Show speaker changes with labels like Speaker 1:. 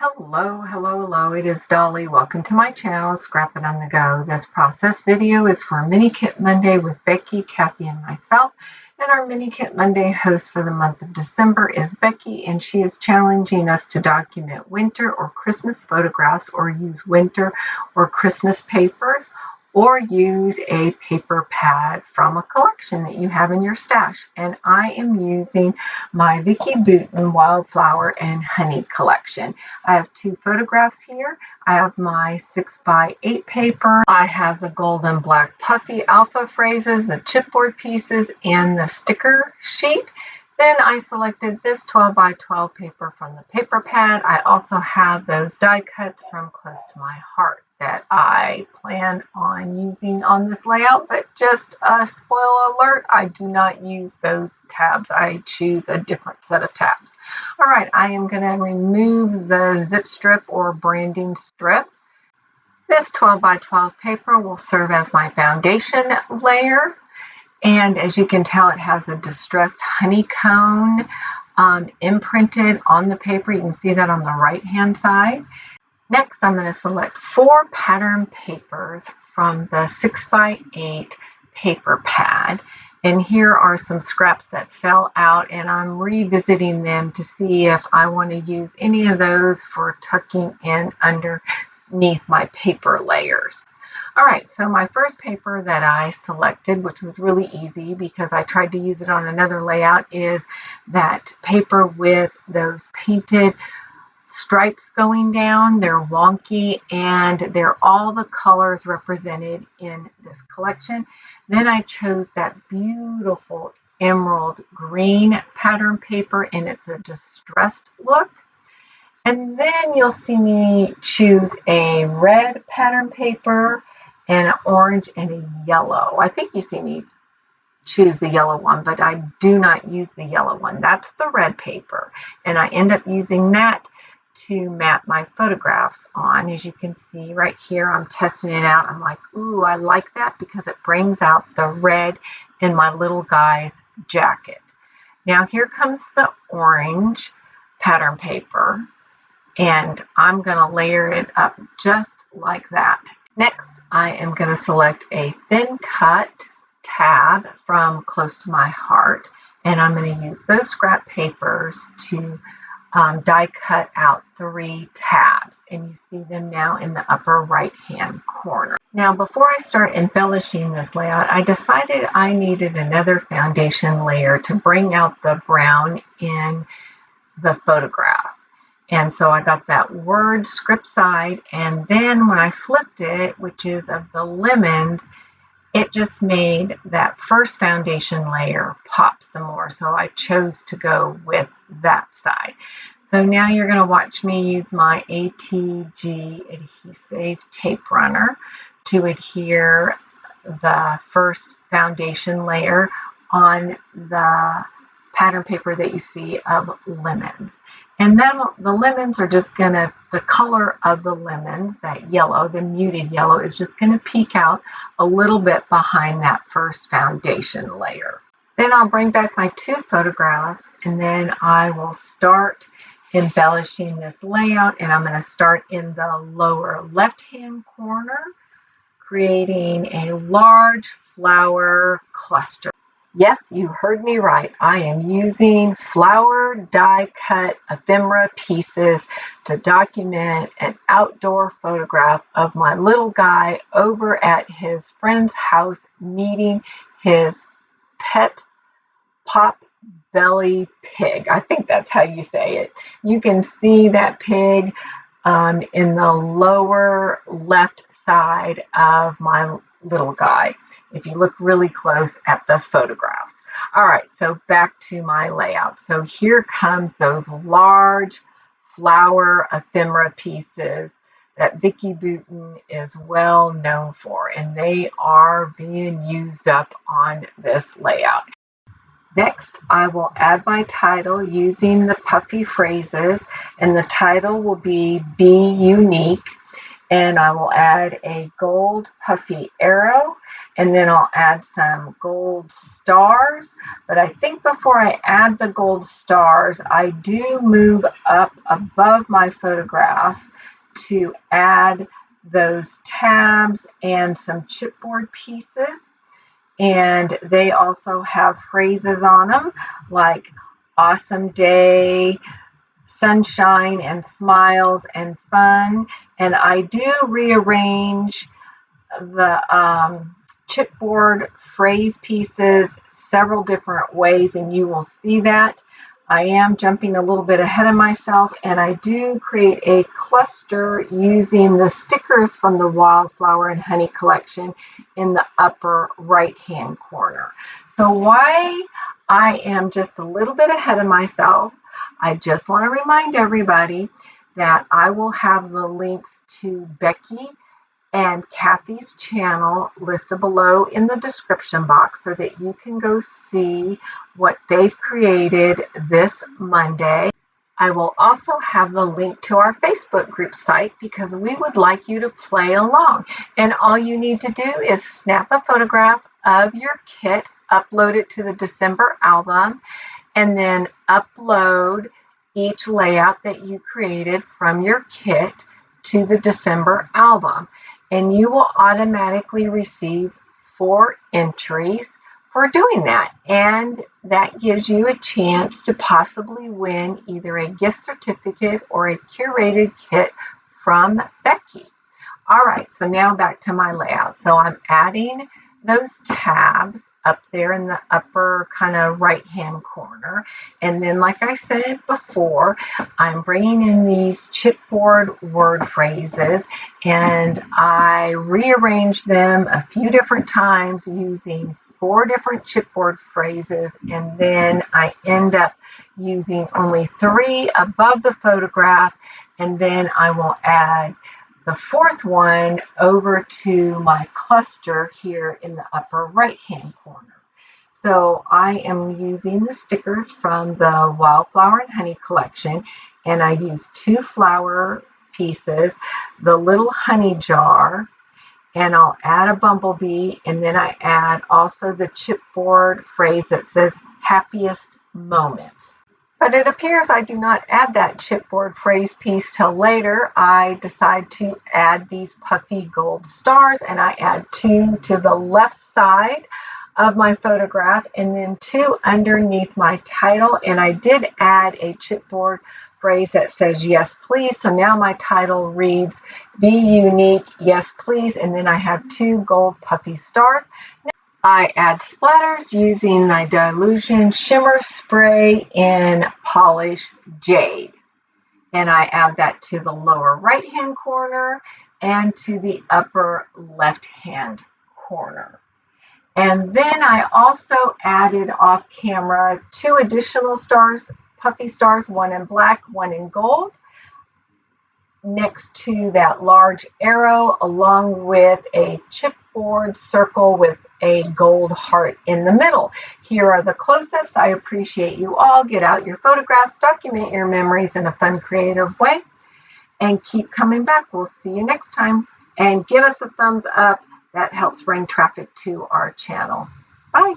Speaker 1: Hello. It is Dolly. Welcome to my channel, Scrapping on the Go. This process video is for Mini Kit Monday with Becky, Kathy, and myself. And our Mini Kit Monday host for the month of December is Becky, and she is challenging us to document winter or Christmas photographs, or use winter or Christmas papers, or use a paper pad from a collection that you have in your stash. And I am using my Vicky Booten Wildflower and Honey collection. I have two photographs here. I have my 6x8 paper. I have the gold and black puffy alpha phrases, the chipboard pieces, and the sticker sheet. Then I selected this 12x12 paper from the paper pad. I also have those die cuts from Close to My Heart that I plan on using on this layout, but just a spoiler alert, I do not use those tabs. I choose a different set of tabs. All right, I am going to remove the zip strip or branding strip. This 12x12 paper will serve as my foundation layer. And as you can tell, it has a distressed honeycomb imprinted on the paper. You can see that on the right-hand side. Next, I'm going to select 4 pattern papers from the 6x8 paper pad. And here are some scraps that fell out, and I'm revisiting them to see if I want to use any of those for tucking in underneath my paper layers. All right, so my first paper that I selected, which was really easy because I tried to use it on another layout, is that paper with those painted stripes going down. They're wonky, and they're all the colors represented in this collection. Then I chose that beautiful emerald green pattern paper, and it's a distressed look. And then you'll see me choose a red pattern paper, and an orange, and a yellow. I think you see me choose the yellow one, but I do not use the yellow one. That's the red paper, and I end up using that to map my photographs on. As you can see right here, I'm testing it out. I'm like, ooh, I like that because it brings out the red in my little guy's jacket. Now here comes the orange pattern paper, and I'm going to layer it up just like that. Next, I am going to select a thin cut tab from Close to My Heart, and I'm going to use those scrap papers to die cut out 3 tabs, and you see them now in the upper right hand corner. Now, before I start embellishing this layout, I decided I needed another foundation layer to bring out the brown in the photograph. And so I got that word script side, and then when I flipped it, which is of the lemons, it just made that first foundation layer pop some more. So I chose to go with that side. So now you're going to watch me use my ATG adhesive tape runner to adhere the first foundation layer on the pattern paper that you see of lemons. And then the lemons are just going to, the color of the lemons, that yellow, the muted yellow, is just going to peek out a little bit behind that first foundation layer. Then I'll bring back my 2 photographs, and then I will start embellishing this layout. And I'm going to start in the lower left-hand corner, creating a large flower cluster. Yes, you heard me right. I am using flower die cut ephemera pieces to document an outdoor photograph of my little guy over at his friend's house meeting his pet pot-belly pig. I think that's how you say it. You can see that pig in the lower left side of my little guy if you look really close at the photographs. All right, so back to my layout. So here comes those large flower ephemera pieces that Vicky Booten is well known for, and they are being used up on this layout. Next, I will add my title using the puffy phrases, and the title will be Unique. And I will add a gold puffy arrow, and then I'll add some gold stars. But I think before I add the gold stars, I do move up above my photograph to add those tabs and some chipboard pieces. And they also have phrases on them like awesome day, sunshine and smiles and fun. And I do rearrange the chipboard phrase pieces several different ways, and you will see that. I am jumping a little bit ahead of myself, and I do create a cluster using the stickers from the Wildflower and Honey collection in the upper right hand corner. So why I am just a little bit ahead of myself, I just want to remind everybody that I will have the links to Becky and Kathy's channel listed below in the description box so that you can go see what they've created this Monday. I will also have the link to our Facebook group site because we would like you to play along. And all you need to do is snap a photograph of your kit, upload it to the December album, and then upload each layout that you created from your kit to the December album. And you will automatically receive 4 entries for doing that. And that gives you a chance to possibly win either a gift certificate or a curated kit from Becky. All right, so now back to my layout. So I'm adding those tabs up there in the upper kind of right-hand corner. And then, like I said before, I'm bringing in these chipboard word phrases, and I rearrange them a few different times using 4 different chipboard phrases, and then I end up using only 3 above the photograph, and then I will add the 4th one over to my cluster here in the upper right hand corner. So I am using the stickers from the Wildflower and Honey collection, and I use 2 flower pieces, the little honey jar, and I'll add a bumblebee, and then I add also the chipboard phrase that says happiest moments. But it appears I do not add that chipboard phrase piece till later. I decide to add these puffy gold stars, and I add 2 to the left side of my photograph and then 2 underneath my title. And I did add a chipboard phrase that says yes please. So now my title reads be unique, yes please, and then I have 2 gold puffy stars. I add splatters using the Dilution Shimmer Spray in Polished Jade. And I add that to the lower right-hand corner and to the upper left-hand corner. And then I also added off camera 2 additional stars, puffy stars, 1 in black, 1 in gold, next to that large arrow, along with a chipboard circle with a gold heart in the middle. Here are the close-ups. I appreciate you all. Get out your photographs, document your memories in a fun, creative way, and keep coming back. We'll see you next time. And give us a thumbs up. That helps bring traffic to our channel. Bye.